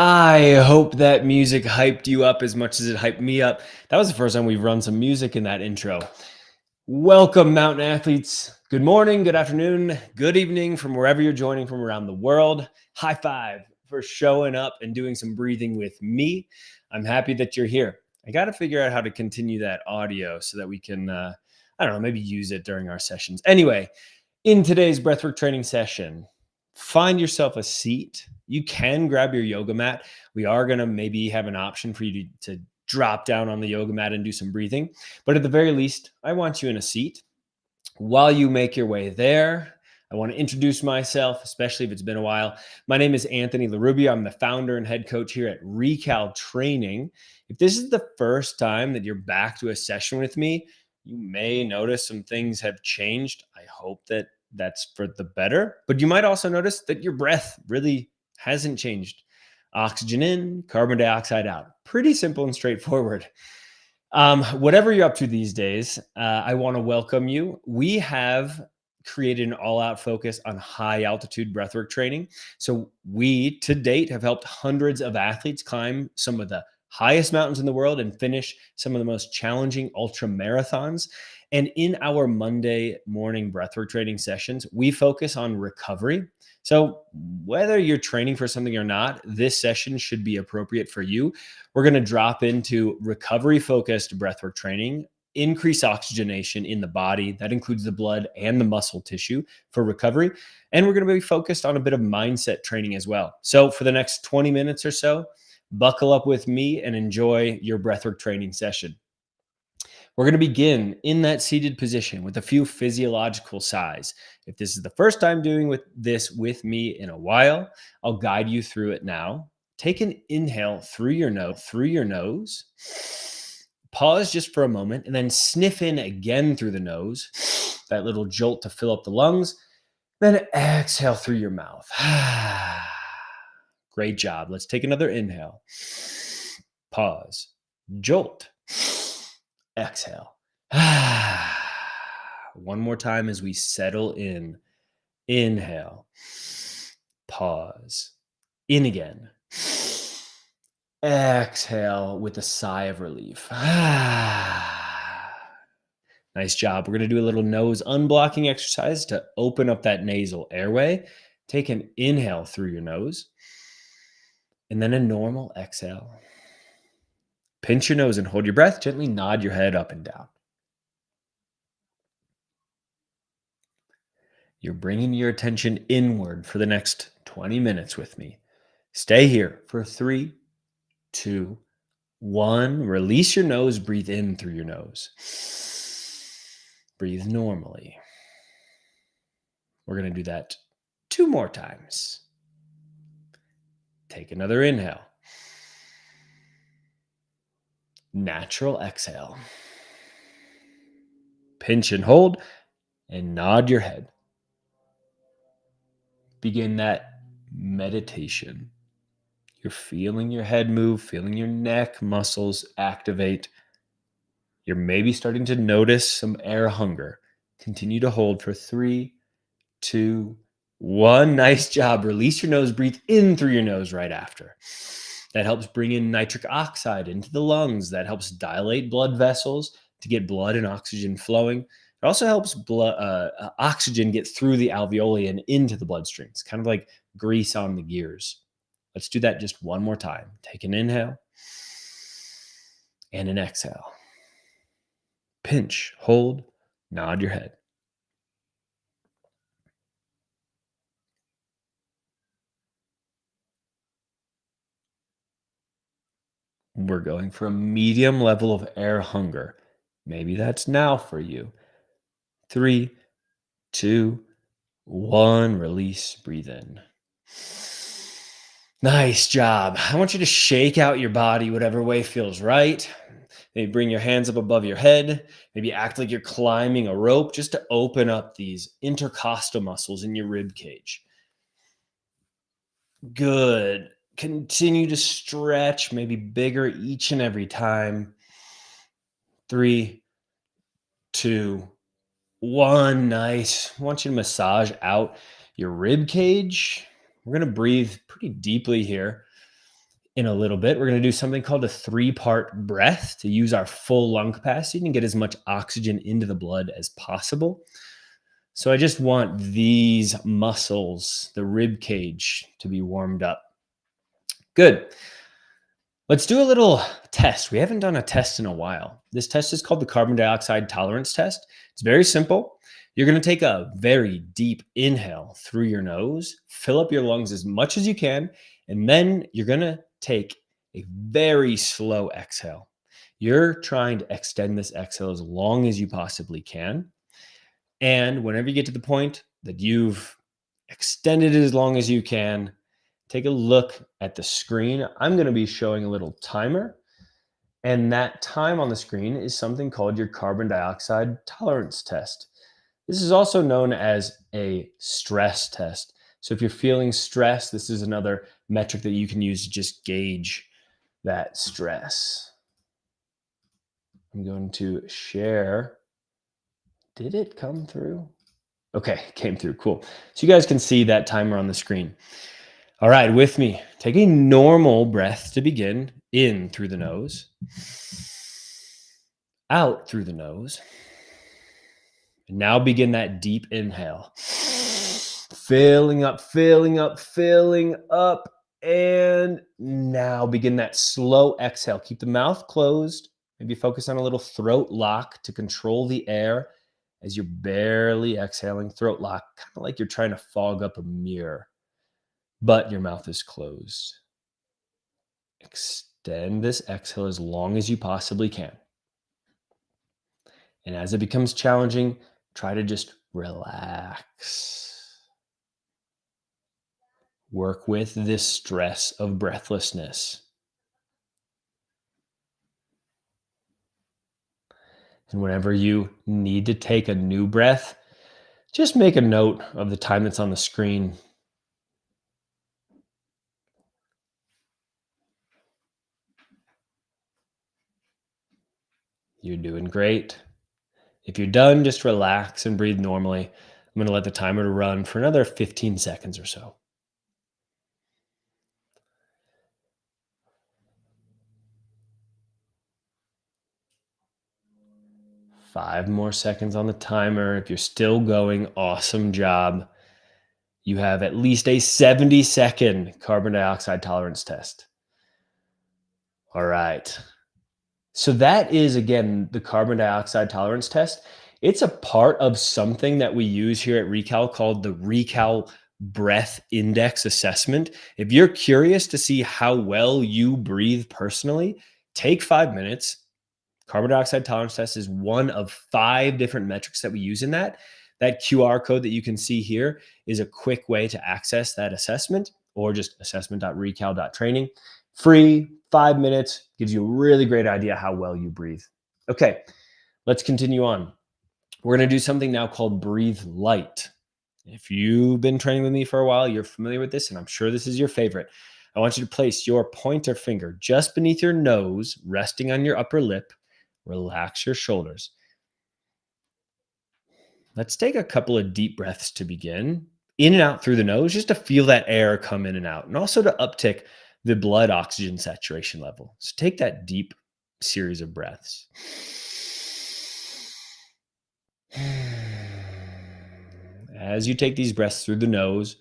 I hope that music hyped you up as much as it hyped me up. That was the first time we've run some music in that intro. Welcome, mountain athletes. Good morning, good afternoon, good evening from wherever you're joining from around the world. High five for showing up and doing some breathing with me. I'm happy that you're here. I got to figure out how to continue that audio so that we can, I don't know, maybe use it during our sessions. Anyway, in today's breathwork training session, find yourself a seat. You can grab your yoga mat. We are going to maybe have an option for you to drop down on the yoga mat and do some breathing. But at the very least, I want you in a seat. While you make your way there, I want to introduce myself, especially if it's been a while. My name is Anthony LaRubia. I'm the founder and head coach here at Recal Training. If this is the first time that you're back to a session with me, you may notice some things have changed. I hope that that's for the better, but you might also notice that your breath really hasn't changed. Oxygen in, carbon dioxide out. Pretty simple and straightforward. Whatever you're up to these days, I want to welcome you. We have created an all-out focus on high altitude breathwork training. So we, to date, have helped hundreds of athletes climb some of the highest mountains in the world and finish some of the most challenging ultra marathons. And in our Monday morning breathwork training sessions, we focus on recovery. So whether you're training for something or not, this session should be appropriate for you. We're going to drop into recovery focused breathwork training, increase oxygenation in the body. That includes the blood and the muscle tissue for recovery. And we're going to be focused on a bit of mindset training as well. So for the next 20 minutes or so, buckle up with me and enjoy your breathwork training session. We're going to begin in that seated position with a few physiological sighs. If this is the first time doing this with me in a while, I'll guide you through it now. Take an inhale through your nose. Pause just for a moment and then sniff in again through the nose. That little jolt to fill up the lungs. Then exhale through your mouth. Great job. Let's take another inhale. Pause. Jolt. Exhale. One more time as we settle in. Inhale. Pause. In again. Exhale with a sigh of relief. Nice job. We're going to do a little nose unblocking exercise to open up that nasal airway. Take an inhale through your nose and then a normal exhale. Pinch your nose and hold your breath. Gently nod your head up and down. You're bringing your attention inward for the next 20 minutes with me. Stay here for 3, 2, 1. Release your nose. Breathe in through your nose. Breathe normally. We're going to do that 2 more times. Take another inhale. Natural exhale. Pinch and hold and nod your head. Begin that meditation. You're feeling your head move, feeling your neck muscles activate. You're maybe starting to notice some air hunger. Continue to hold for 3, 2, 1. Nice job. Release your nose. Breathe in through your nose right after. That helps bring in nitric oxide into the lungs. That helps dilate blood vessels to get blood and oxygen flowing. It also helps oxygen get through the alveoli and into the bloodstream. It's kind of like grease on the gears. Let's do that just one more time. Take an inhale and an exhale. Pinch, hold, nod your head. We're going for a medium level of air hunger. Maybe that's now for you. 3, 2, 1. Release, breathe in. Nice job. I want you to shake out your body whatever way feels right. Maybe bring your hands up above your head. Maybe act like you're climbing a rope just to open up these intercostal muscles in your rib cage. Good. Continue to stretch, maybe bigger each and every time. 3, 2, 1. Nice. I want you to massage out your rib cage. We're going to breathe pretty deeply here. In a little bit, we're going to do something called a 3-part breath to use our full lung capacity and get as much oxygen into the blood as possible. So I just want these muscles, the rib cage, to be warmed up. Good. Let's do a little test. We haven't done a test in a while. This test is called the carbon dioxide tolerance test. It's very simple. You're going to take a very deep inhale through your nose, fill up your lungs as much as you can, and then you're going to take a very slow exhale. You're trying to extend this exhale as long as you possibly can. And whenever you get to the point that you've extended it as long as you can, take a look at the screen. I'm going to be showing a little timer. And that time on the screen is something called your carbon dioxide tolerance test. This is also known as a stress test. So if you're feeling stress, this is another metric that you can use to just gauge that stress. I'm going to share. Did it come through? Okay, it came through. Cool. So you guys can see that timer on the screen. All right, with me. Take a normal breath to begin. In through the nose. Out through the nose. And now begin that deep inhale. Filling up, filling up, filling up. And now begin that slow exhale. Keep the mouth closed. Maybe focus on a little throat lock to control the air as you're barely exhaling. Throat lock, kind of like you're trying to fog up a mirror, but your mouth is closed. Extend this exhale as long as you possibly can. And as it becomes challenging, try to just relax. Work with this stress of breathlessness. And whenever you need to take a new breath, just make a note of the time that's on the screen. You're doing great. If you're done, just relax and breathe normally. I'm going to let the timer run for another 15 seconds or so. 5 more seconds on the timer. If you're still going, awesome job. You have at least a 70-second carbon dioxide tolerance test. All right. So that is, again, the carbon dioxide tolerance test. It's a part of something that we use here at Recal called the Recal Breath Index Assessment. If you're curious to see how well you breathe personally, take 5 minutes. Carbon dioxide tolerance test is one of 5 different metrics that we use in that. That QR code that you can see here is a quick way to access that assessment, or just assessment.recal.training. Free, 5 minutes, gives you a really great idea how well you breathe. Okay, let's continue on. We're going to do something now called breathe light. If you've been training with me for a while, you're familiar with this, and I'm sure this is your favorite. I want you to place your pointer finger just beneath your nose, resting on your upper lip. Relax your shoulders. Let's take a couple of deep breaths to begin. In and out through the nose, just to feel that air come in and out, and also to uptick the blood oxygen saturation level. So take that deep series of breaths. As you take these breaths through the nose,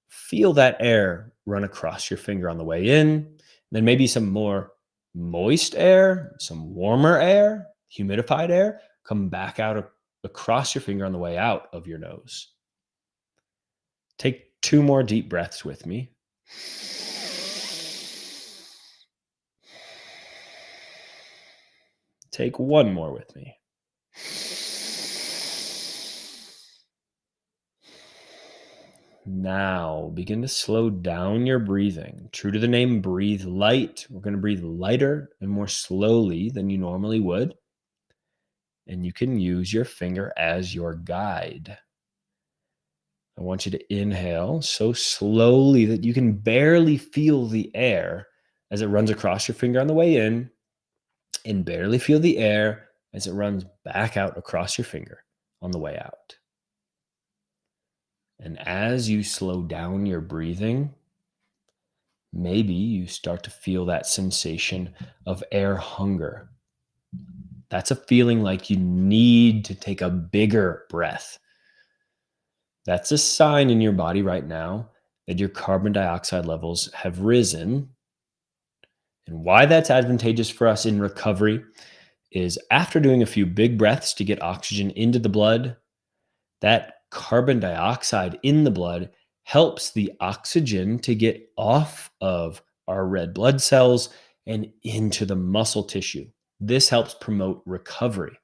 feel that air run across your finger on the way in, then maybe some more moist air, some warmer air, humidified air, come back out across your finger on the way out of your nose. Take 2 more deep breaths with me. Take 1 more with me. Now begin to slow down your breathing. True to the name, breathe light. We're going to breathe lighter and more slowly than you normally would. And you can use your finger as your guide. I want you to inhale so slowly that you can barely feel the air as it runs across your finger on the way in, and barely feel the air as it runs back out across your finger on the way out. And as you slow down your breathing, Maybe you start to feel that sensation of air hunger. That's a feeling like you need to take a bigger breath. That's a sign in your body right now that your carbon dioxide levels have risen. And why that's advantageous for us in recovery is after doing a few big breaths to get oxygen into the blood, that carbon dioxide in the blood helps the oxygen to get off of our red blood cells and into the muscle tissue. This helps promote recovery.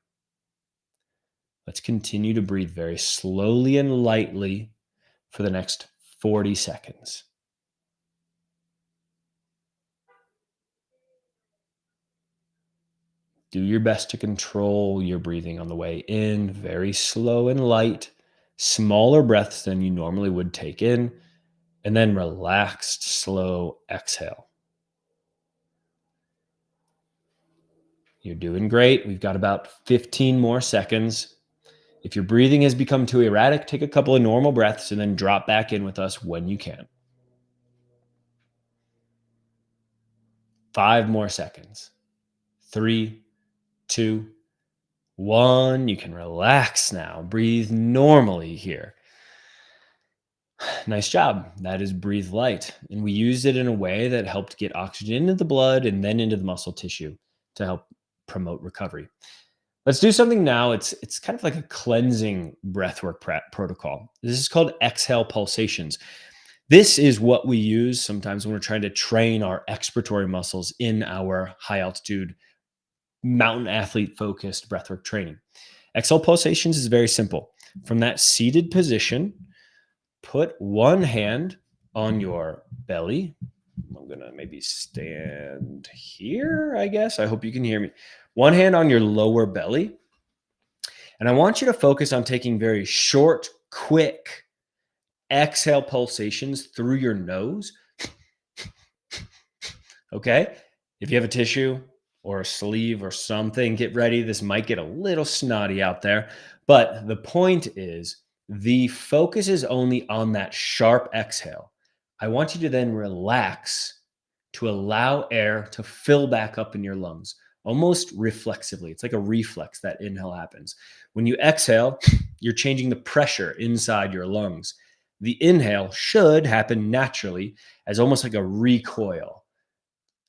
Let's continue to breathe very slowly and lightly for the next 40 seconds. Do your best to control your breathing on the way in, very slow and light, smaller breaths than you normally would take in, and then relaxed, slow exhale. You're doing great. We've got about 15 more seconds. If your breathing has become too erratic, take a couple of normal breaths and then drop back in with us when you can. 5 more seconds. 3, 2, 1. You can relax now. Breathe normally here. Nice job. That is breathe light. And we used it in a way that helped get oxygen into the blood and then into the muscle tissue to help promote recovery. Let's do something now. It's kind of like a cleansing breathwork protocol. This is called exhale pulsations. This is what we use sometimes when we're trying to train our expiratory muscles in our high altitude mountain athlete focused breathwork training. Exhale pulsations is very simple. From that seated position, put one hand on your belly. I'm going to maybe stand here, I guess. I hope you can hear me. One hand on your lower belly. And I want you to focus on taking very short, quick exhale pulsations through your nose. Okay? If you have a tissue or a sleeve or something, get ready. This might get a little snotty out there. But the point is, the focus is only on that sharp exhale. I want you to then relax to allow air to fill back up in your lungs, almost reflexively. It's like a reflex that inhale happens. When you exhale, you're changing the pressure inside your lungs. The inhale should happen naturally as almost like a recoil.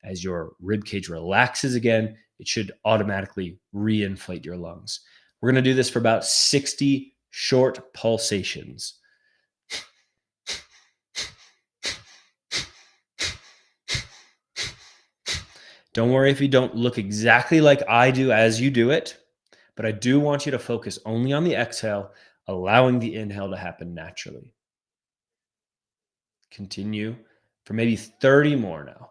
As your rib cage relaxes again, it should automatically reinflate your lungs. We're going to do this for about 60 short pulsations. Don't worry if you don't look exactly like I do as you do it, but I do want you to focus only on the exhale, allowing the inhale to happen naturally. Continue for maybe 30 more now.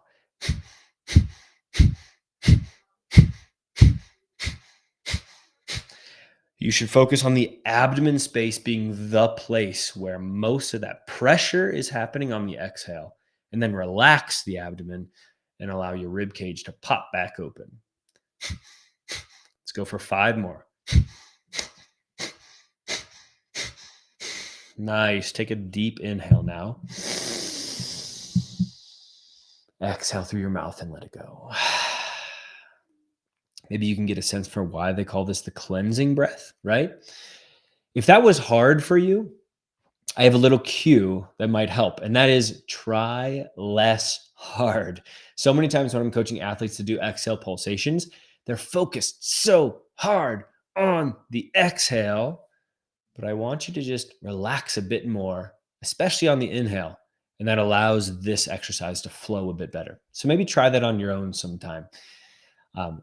You should focus on the abdomen space being the place where most of that pressure is happening on the exhale, and then relax the abdomen and allow your rib cage to pop back open. Let's go for 5 more. Nice. Take a deep inhale now. Exhale through your mouth and let it go. Maybe you can get a sense for why they call this the cleansing breath, right? If that was hard for you, I have a little cue that might help, and that is try less hard. So many times when I'm coaching athletes to do exhale pulsations, they're focused so hard on the exhale, but I want you to just relax a bit more, especially on the inhale, and that allows this exercise to flow a bit better. So maybe try that on your own sometime.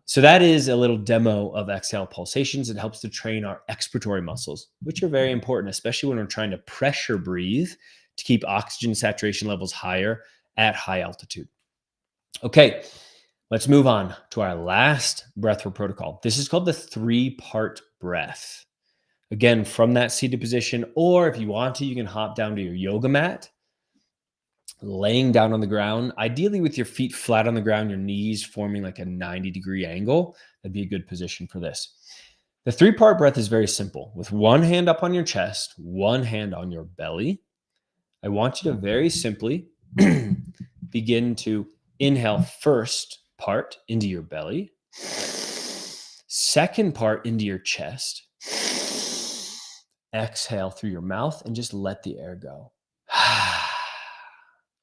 So that is a little demo of exhale pulsations. It helps to train our expiratory muscles, which are very important, especially when we're trying to pressure breathe to keep oxygen saturation levels higher at high altitude. Okay, let's move on to our last breathwork protocol. This is called the 3-part breath. Again, from that seated position, or if you want to, you can hop down to your yoga mat, laying down on the ground, ideally with your feet flat on the ground, your knees forming like a 90-degree angle. That'd be a good position for this. The 3-part breath is very simple. With one hand up on your chest, one hand on your belly, I want you to very simply begin to inhale first part into your belly, second part into your chest. Exhale through your mouth and just let the air go.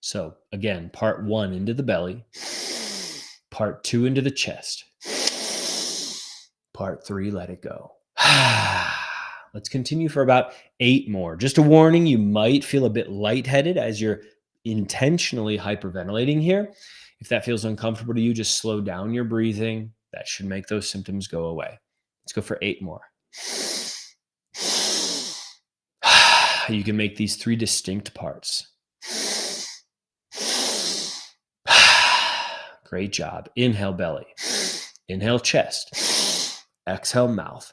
So again, part 1 into the belly, part 2 into the chest, part 3, let it go. Let's continue for about 8 more. Just a warning, you might feel a bit lightheaded as you're intentionally hyperventilating here. If that feels uncomfortable to you, just slow down your breathing. That should make those symptoms go away. Let's go for 8 more. You can make these 3 distinct parts. Great job. Inhale belly. Inhale chest. Exhale mouth.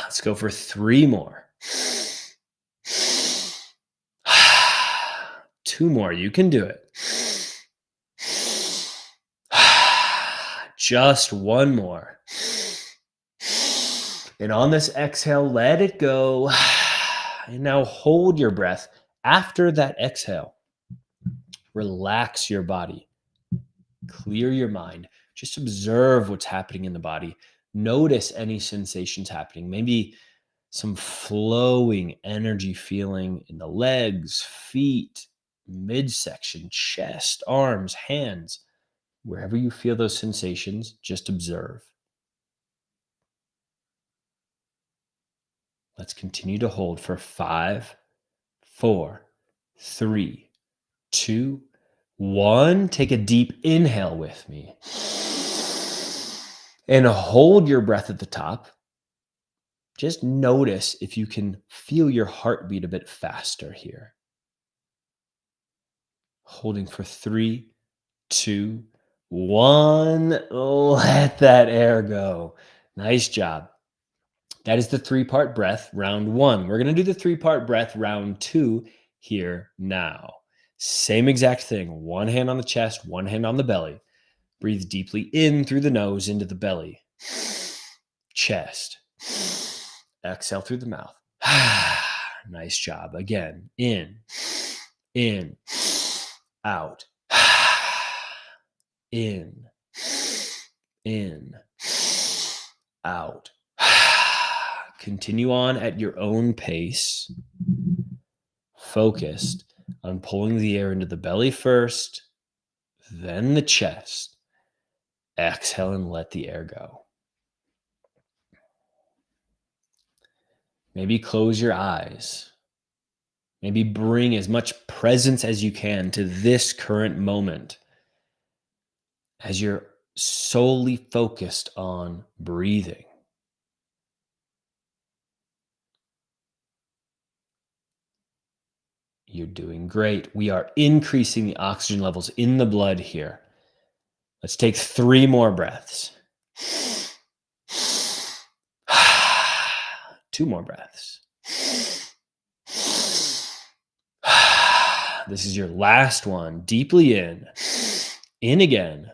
Let's go for 3 more. 2 more. You can do it. Just 1 more. And on this exhale, let it go. And now hold your breath. After that exhale, relax your body. Clear your mind. Just observe what's happening in the body. Notice any sensations happening. Maybe some flowing energy feeling in the legs, feet, midsection, chest, arms, hands. Wherever you feel those sensations, just observe. Let's continue to hold for 5, 4, 3, 2, 1. Take a deep inhale with me. And hold your breath at the top. Just notice if you can feel your heartbeat a bit faster here. Holding for 3, 2, 1. Let that air go. Nice job. That is the 3-part breath, round 1. We're going to do the 3-part breath, round 2, here now. Same exact thing. 1 hand on the chest, 1 hand on the belly. Breathe deeply in through the nose into the belly. Chest. Exhale through the mouth. Nice job. Again, in, out, in, out. Continue on at your own pace, focused on pulling the air into the belly first, then the chest. Exhale and let the air go. Maybe close your eyes. Maybe bring as much presence as you can to this current moment as you're solely focused on breathing. You're doing great. We are increasing the oxygen levels in the blood here. Let's take 3 more breaths. 2 more breaths. This is your last one. Deeply in again,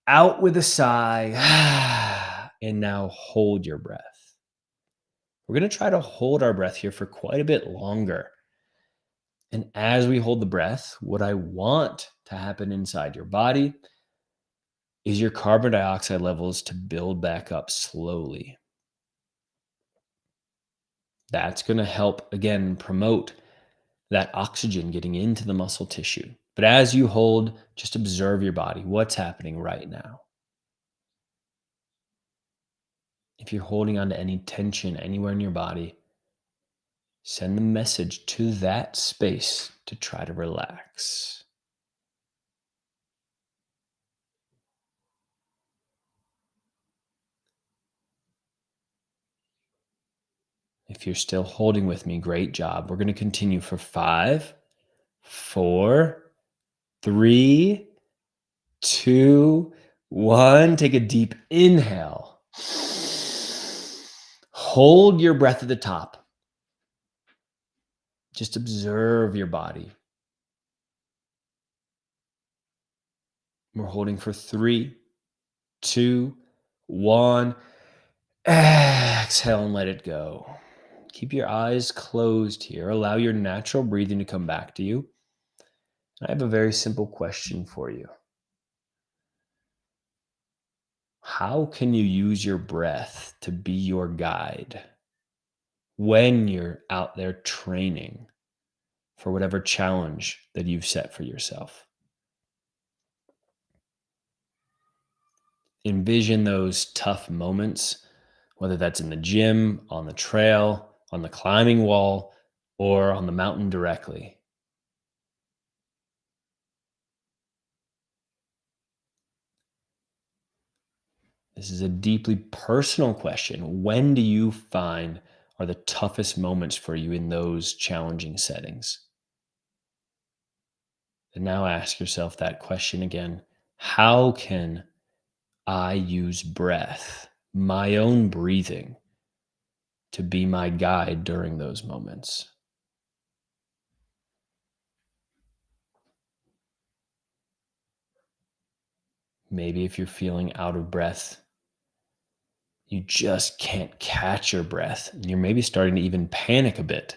out with a sigh, and now hold your breath. We're going to try to hold our breath here for quite a bit longer. And as we hold the breath, what I want to happen inside your body is your carbon dioxide levels to build back up slowly. That's going to help, again, promote that oxygen getting into the muscle tissue. But as you hold, just observe your body. What's happening right now? If you're holding on to any tension anywhere in your body, send the message to that space to try to relax. If you're still holding with me, great job. We're going to continue for 5, 4, 3, 2, 1. Take a deep inhale. Hold your breath at the top. Just observe your body. We're holding for 3, 2, 1. Exhale and let it go. Keep your eyes closed here. Allow your natural breathing to come back to you. I have a very simple question for you. How can you use your breath to be your guide when you're out there training for whatever challenge that you've set for yourself? Envision those tough moments, whether that's in the gym, on the trail, on the climbing wall, or on the mountain directly. This is a deeply personal question. When do you find are the toughest moments for you in those challenging settings? And now ask yourself that question again. How can I use breath, my own breathing, to be my guide during those moments? Maybe if you're feeling out of breath, you just can't catch your breath, and you're maybe starting to even panic a bit.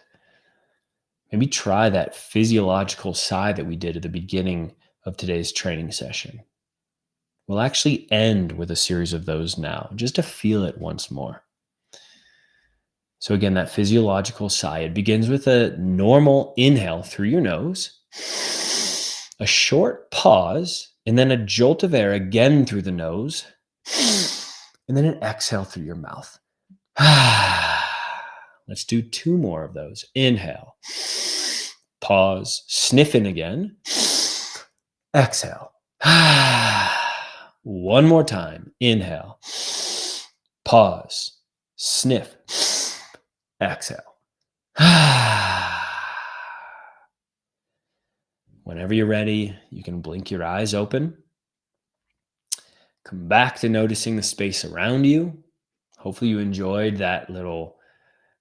Maybe try that physiological sigh that we did at the beginning of today's training session. We'll actually end with a series of those now, just to feel it once more. So, again, that physiological sigh, it begins with a normal inhale through your nose, a short pause, and then a jolt of air again through the nose, and then an exhale through your mouth. Let's do 2 more of those. Inhale, pause, sniff in again, exhale. One more time. Inhale, pause, sniff, exhale. Whenever you're ready, you can blink your eyes open. Come back to noticing the space around you. Hopefully, you enjoyed that little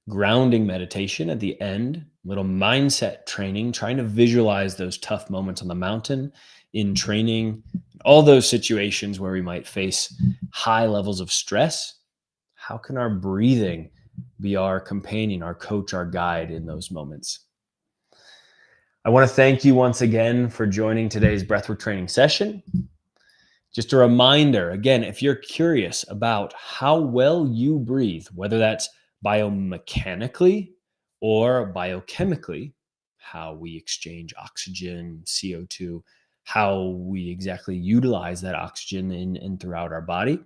grounding meditation at the end, little mindset training, trying to visualize those tough moments on the mountain in training, all those situations where we might face high levels of stress. How can our breathing be our companion, our coach, our guide in those moments? I want to thank you once again for joining today's breathwork training session. Just a reminder, again, if you're curious about how well you breathe, whether that's biomechanically or biochemically, how we exchange oxygen, CO2, how we exactly utilize that oxygen in and throughout our body,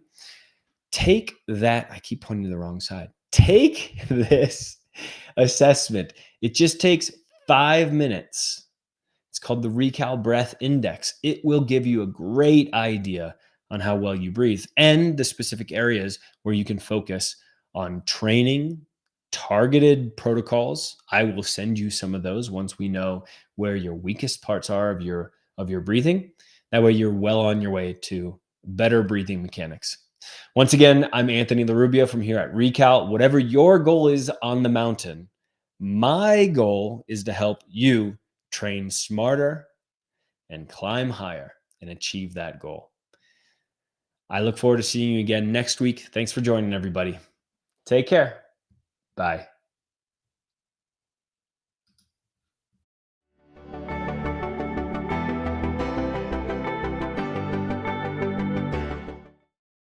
take that. I keep pointing to the wrong side. Take this assessment. It just takes 5 minutes. It's called the Recal Breath Index. It will give you a great idea on how well you breathe and the specific areas where you can focus on training, targeted protocols. I will send you some of those once we know where your weakest parts are of your breathing. That way you're well on your way to better breathing mechanics. Once again, I'm Anthony LaRubia from here at Recal. Whatever your goal is on the mountain, my goal is to help you train smarter and climb higher and achieve that goal. I look forward to seeing you again next week. Thanks for joining, everybody. Take care. Bye.